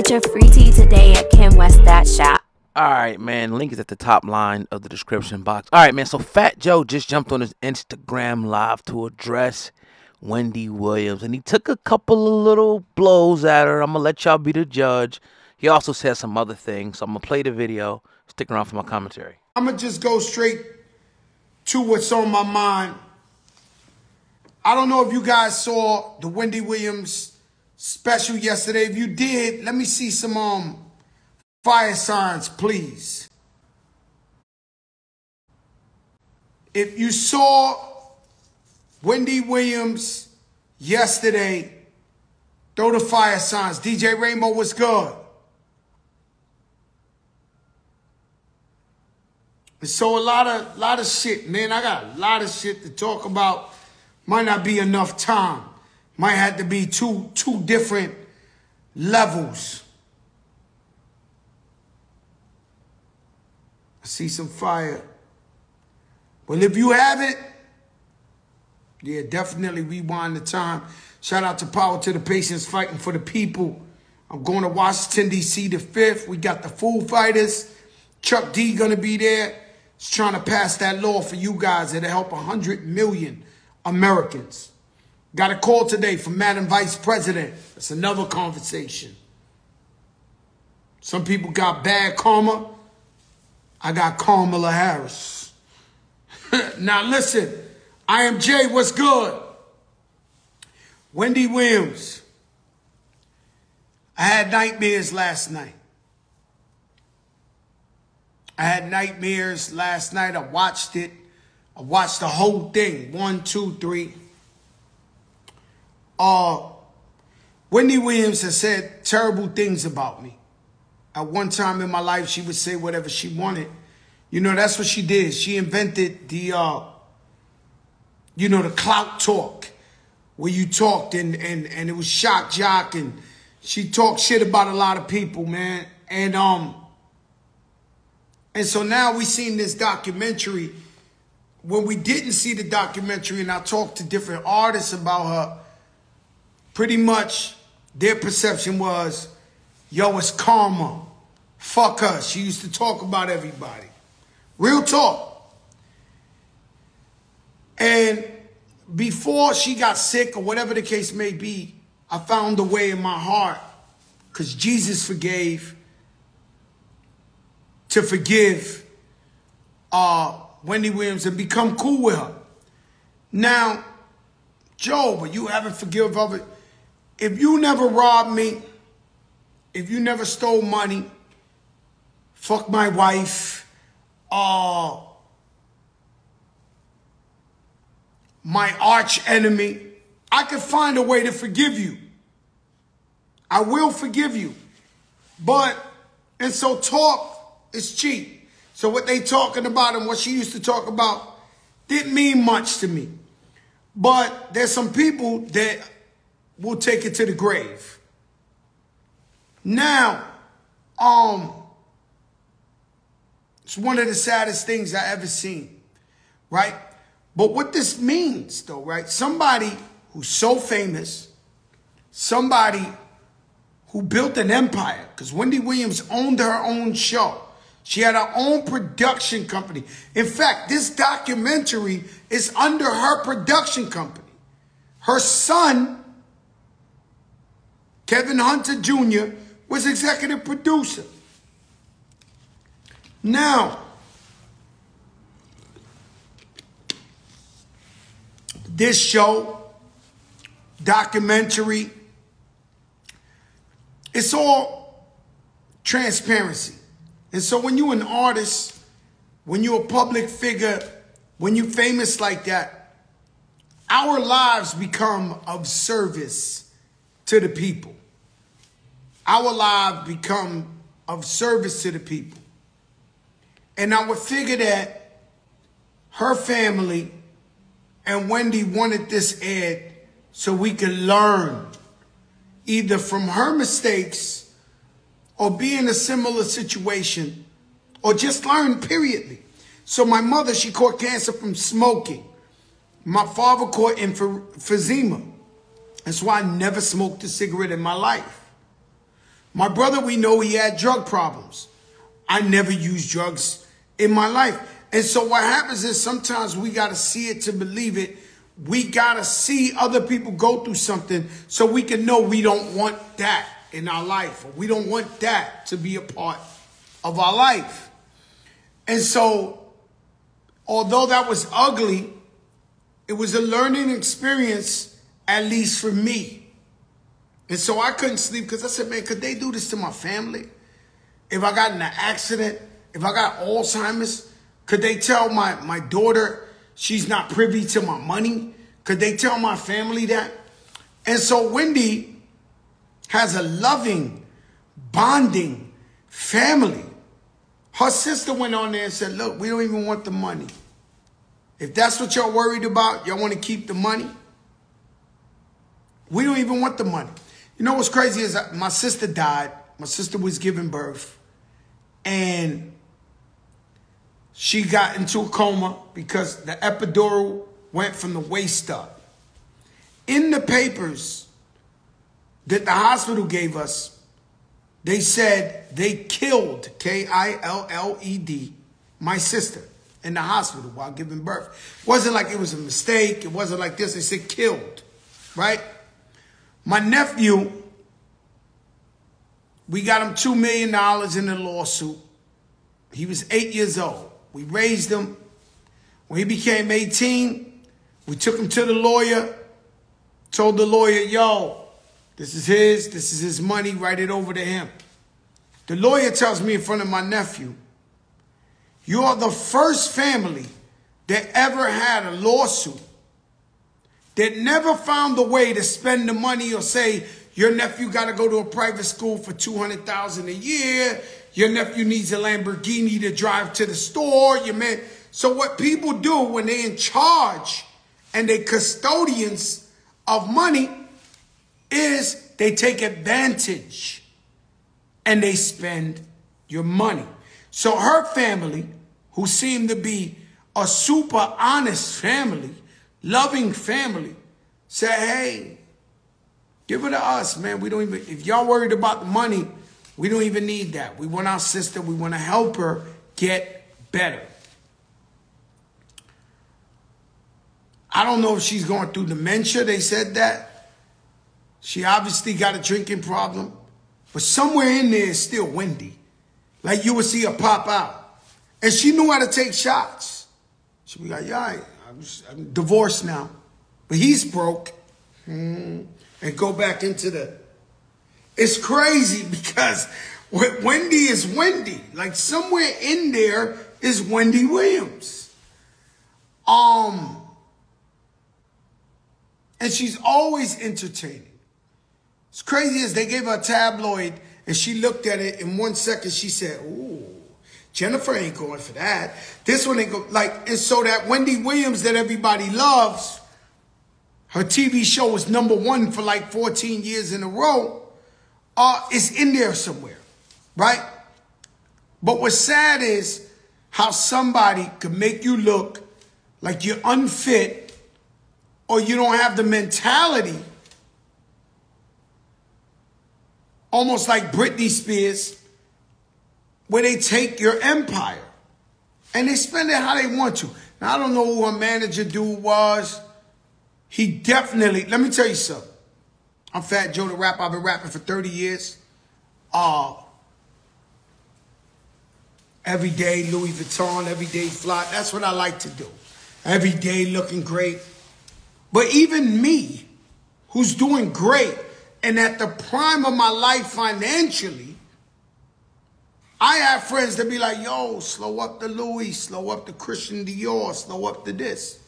Get your free tea today at KimWest.shop. All right, man. Link is at the top line of the description box. All right, man. So Fat Joe just jumped on his Instagram live to address Wendy Williams, and he took a couple of little blows at her. I'm going to let y'all be the judge. He also said some other things, so I'm going to play the video. Stick around for my commentary. I'm going to just go straight to what's on my mind. I don't know if you guys saw the Wendy Williams special yesterday. If you did, let me see some fire signs, please. If you saw Wendy Williams yesterday, throw the fire signs. DJ Rainbow, what's good? So a lot of shit, man. I got a lot of shit to talk about. Might not be enough time. Might have to be two different levels. I see some fire. Well, if you haven't, yeah, definitely rewind the time. Shout out to Power to the Patients Fighting for the People. I'm going to Washington, D.C. the 5th. We got the Foo Fighters. Chuck D going to be there. He's trying to pass that law for you guys that'll help 100 million Americans. Got a call today from Madam Vice President. That's another conversation. Some people got bad karma. I got Kamala Harris. Now listen, I am Jay, what's good? Wendy Williams. I had nightmares last night. I watched it. I watched the whole thing. 1, 2, 3. Wendy Williams has said terrible things about me. At one time in my life, she would say whatever she wanted. You know, that's what she did. She invented the, the clout talk, where you talked and it was shock jock, and she talked shit about a lot of people, man. And so now we seen this documentary. When we didn't see the documentary and I talked to different artists about her, pretty much their perception was, yo, it's karma. Fuck her. She used to talk about everybody. Real talk. And before she got sick or whatever the case may be, I found a way in my heart, because Jesus forgave, to forgive Wendy Williams and become cool with her. Now, Joe, but you haven't forgiven her. If you never robbed me, if you never stole money, fuck my wife, my arch enemy, I could find a way to forgive you. I will forgive you. And so talk is cheap. So what they talking about and what she used to talk about didn't mean much to me. But there's some people that will take it to the grave. Now, it's one of the saddest things I ever seen, right? But what this means, though, right? Somebody who's so famous, somebody who built an empire, because Wendy Williams owned her own show. She had her own production company. In fact, this documentary is under her production company. Her son, Kevin Hunter Jr., was executive producer. Now, this show, documentary, it's all transparency. And so when you're an artist, when you're a public figure, when you're famous like that, our lives become of service to the people. Our lives become of service to the people. And I would figure that her family and Wendy wanted this aired so we could learn either from her mistakes or be in a similar situation or just learn periodly. So my mother, she caught cancer from smoking. My father caught emphysema. That's why I never smoked a cigarette in my life. My brother, we know he had drug problems. I never used drugs in my life. And so what happens is sometimes we got to see it to believe it. We got to see other people go through something so we can know we don't want that in our life. Or we don't want that to be a part of our life. And so, although that was ugly, it was a learning experience, at least for me. And so I couldn't sleep because I said, man, could they do this to my family? If I got in an accident, if I got Alzheimer's, could they tell my daughter she's not privy to my money? Could they tell my family that? And so Wendy has a loving, bonding family. Her sister went on there and said, look, we don't even want the money. If that's what y'all worried about, y'all want to keep the money? We don't even want the money. You know what's crazy is my sister died. My sister was giving birth. And she got into a coma because the epidural went from the waist up. In the papers that the hospital gave us, they said they killed, K-I-L-L-E-D, my sister in the hospital while giving birth. It wasn't like it was a mistake. It wasn't like this. They said killed, right? My nephew, we got him $2 million in the lawsuit. He was 8 years old. We raised him. When he became 18, we took him to the lawyer, told the lawyer, yo, this is his money, write it over to him. The lawyer tells me in front of my nephew, you are the first family that ever had a lawsuit that never found a way to spend the money or say, your nephew got to go to a private school for $200,000 a year. Your nephew needs a Lamborghini to drive to the store. So what people do when they're in charge and they're custodians of money is they take advantage and they spend your money. So her family, who seemed to be a super honest family, loving family, said, hey, give it to us, man. We don't even, if y'all worried about the money, we don't even need that. We want our sister. We want to help her get better. I don't know if she's going through dementia. They said that. She obviously got a drinking problem. But somewhere in there is still Wendy. Like you would see her pop out. And she knew how to take shots. She'd be like, yeah, I'm divorced now. But he's broke. And go back into the... It's crazy because Wendy is Wendy. Like somewhere in there is Wendy Williams. And she's always entertaining. It's crazy as they gave her a tabloid and she looked at it in 1 second. She said, ooh, Jennifer ain't going for that. This one ain't go like, and so that Wendy Williams that everybody loves, her TV show was #1 for like 14 years in a row, is in there somewhere, right? But what's sad is how somebody could make you look like you're unfit or you don't have the mentality, almost like Britney Spears, where they take your empire and they spend it how they want to. Now, I don't know who her manager dude was. He definitely, let me tell you something. I'm Fat Joe the Rapper. I've been rapping for 30 years. Every day Louis Vuitton, every day fly. That's what I like to do. Every day looking great. But even me, who's doing great, and at the prime of my life financially, I have friends that be like, yo, slow up the Louis, slow up the Christian Dior, slow up the this.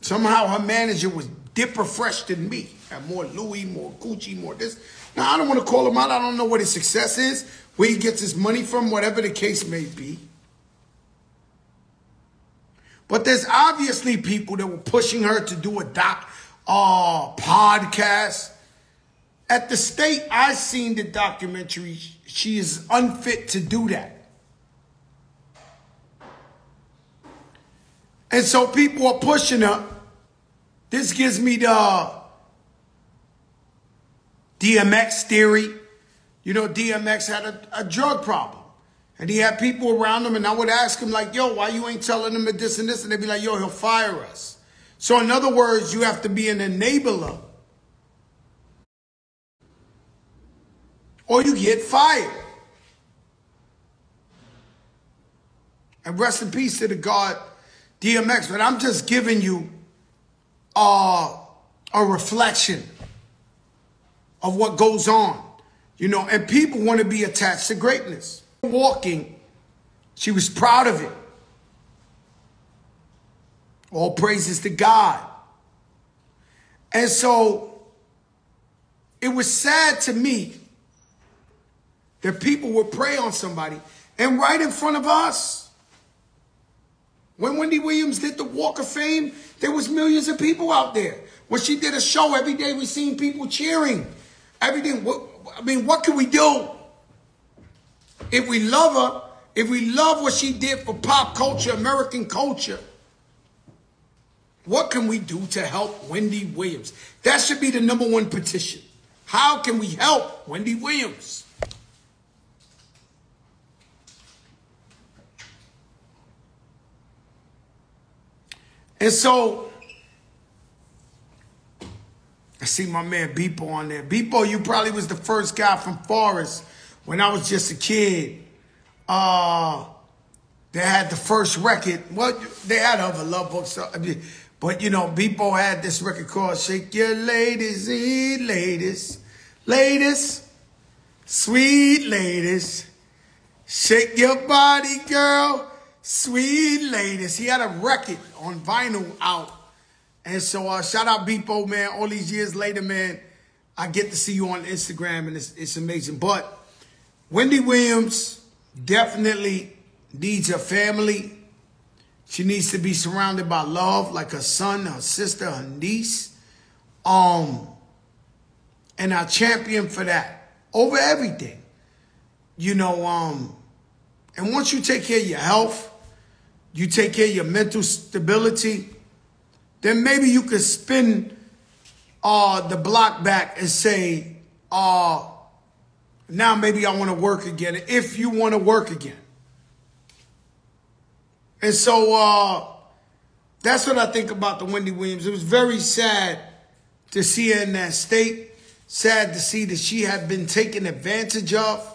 Somehow her manager was dipper fresh than me. Had more Louis, more Gucci, more this. Now, I don't want to call him out. I don't know what his success is, where he gets his money from, whatever the case may be. But there's obviously people that were pushing her to do a podcast. At the state I seen the documentary, she is unfit to do that. And so people are pushing her. This gives me the DMX theory. You know, DMX had a drug problem. And he had people around him, and I would ask him, like, yo, why you ain't telling him this and this? And they'd be like, yo, he'll fire us. So in other words, you have to be an enabler, or you get fired. And rest in peace to the God DMX. But I'm just giving you a reflection of what goes on. You know, and people want to be attached to greatness. Walking, she was proud of it. All praises to God. And so it was sad to me that people would prey on somebody, and right in front of us. When Wendy Williams did the Walk of Fame, there was millions of people out there. When she did a show, every day we seen people cheering. Everything. I mean, what can we do? If we love her, if we love what she did for pop culture, American culture, what can we do to help Wendy Williams? That should be the #1 petition. How can we help Wendy Williams? And so, I see my man Beepo on there. Beepo, you probably was the first guy from Forest when I was just a kid. They had the first record. Well, they had other love books. But, you know, Beepo had this record called Shake Your Ladies, Ladies, Ladies, Sweet Ladies. Shake your body, girl, sweet ladies. He had a record on vinyl out. And so shout out Beepo, man. All these years later, man, I get to see you on Instagram, and it's amazing. But Wendy Williams definitely needs her family. She needs to be surrounded by love, like her son, her sister, her niece. And I champion for that over everything. You know, and once you take care of your health, you take care of your mental stability, then maybe you could spin the block back and say, now maybe I want to work again, if you want to work again. And so that's what I think about the Wendy Williams. It was very sad to see her in that state. Sad to see that she had been taken advantage of.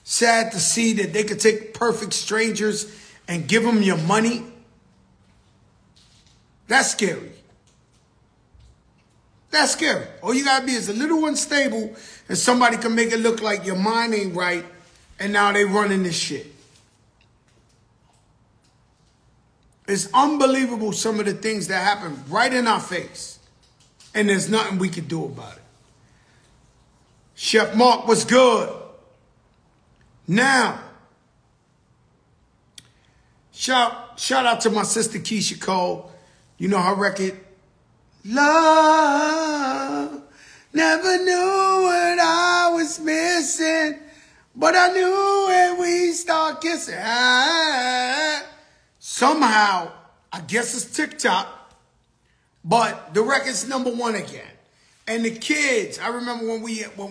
Sad to see that they could take perfect strangers and give them your money. That's scary. That's scary. All you got to be is a little unstable, and somebody can make it look like your mind ain't right, and now they running this shit. It's unbelievable, some of the things that happen right in our face, and there's nothing we can do about it. Chef Mark was good. Now, shout out to my sister Keisha Cole. You know her record, Love. Never knew what I was missing, but I knew when we start kissing. Somehow, I guess it's TikTok, but the record's #1 again. And the kids, I remember when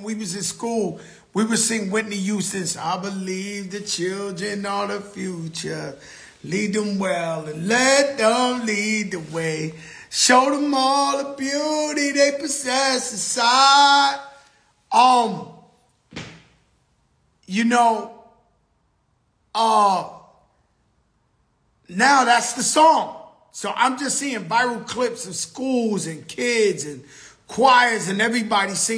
we was in school, we would sing Whitney Houston's I Believe the Children Are the Future. Lead them well and let them lead the way. Show them all the beauty they possess inside. You know, now that's the song. So I'm just seeing viral clips of schools and kids and choirs and everybody singing.